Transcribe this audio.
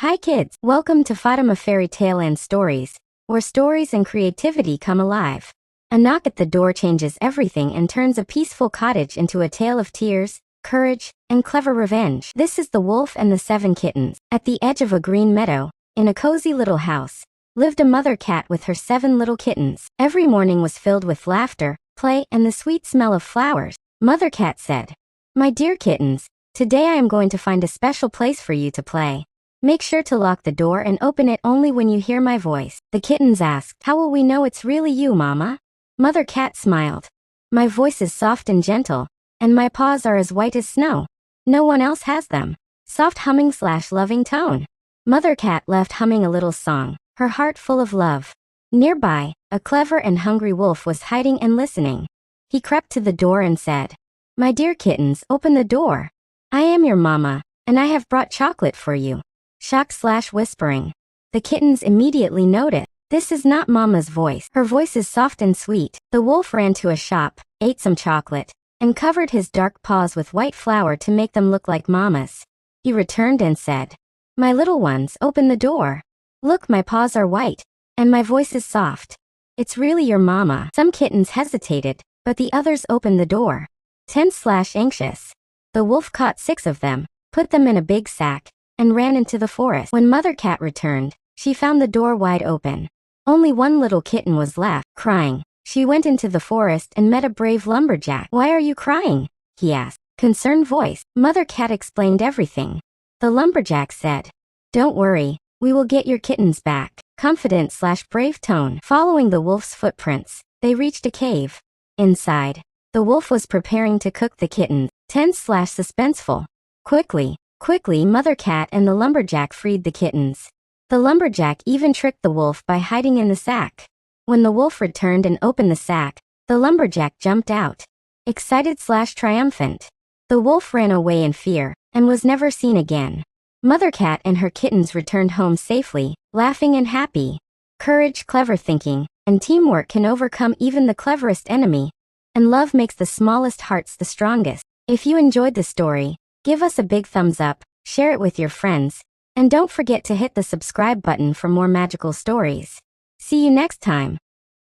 Hi kids, welcome to Fatima Fairy Tale and Stories, where stories and creativity come alive. A knock at the door changes everything and turns a peaceful cottage into a tale of tears, courage, and clever revenge. This is The Wolf and the Seven Kittens. At the edge of a green meadow, in a cozy little house, lived a mother cat with her 7 little kittens. Every morning was filled with laughter, play, and the sweet smell of flowers. Mother Cat said, "My dear kittens, today I am going to find a special place for you to play. Make sure to lock the door and open it only when you hear my voice." The kittens asked, "How will we know it's really you, Mama?" Mother Cat smiled. "My voice is soft and gentle, and my paws are as white as snow. No one else has them." Soft humming/loving tone. Mother Cat left humming a little song, her heart full of love. Nearby, a clever and hungry wolf was hiding and listening. He crept to the door and said, "My dear kittens, open the door. I am your mama, and I have brought chocolate for you." Shock/whispering. The kittens immediately noticed. This is not Mama's voice. Her voice is soft and sweet. The wolf ran to a shop, ate some chocolate, and covered his dark paws with white flour to make them look like Mama's. He returned and said, "My little ones, open the door. Look, my paws are white, and my voice is soft. It's really your Mama." Some kittens hesitated, but the others opened the door. Tense/anxious. The wolf caught 6 of them, put them in a big sack, and ran into the forest. When Mother Cat returned, she found the door wide open. Only one little kitten was left, crying. She went into the forest and met a brave lumberjack. "Why are you crying?" he asked. Concerned voice. Mother Cat explained everything. The lumberjack said, "Don't worry, we will get your kittens back." Confident/brave tone. Following the wolf's footprints, they reached a cave. Inside, the wolf was preparing to cook the kittens. Tense/suspenseful. Quickly, Mother Cat and the lumberjack freed the kittens. The lumberjack even tricked the wolf by hiding in the sack. When the wolf returned and opened the sack, the lumberjack jumped out, excited/triumphant. The wolf ran away in fear and was never seen again. Mother Cat and her kittens returned home safely, laughing and happy. Courage, clever thinking, and teamwork can overcome even the cleverest enemy. And love makes the smallest hearts the strongest. If you enjoyed the story, give us a big thumbs up, share it with your friends, and don't forget to hit the subscribe button for more magical stories. See you next time.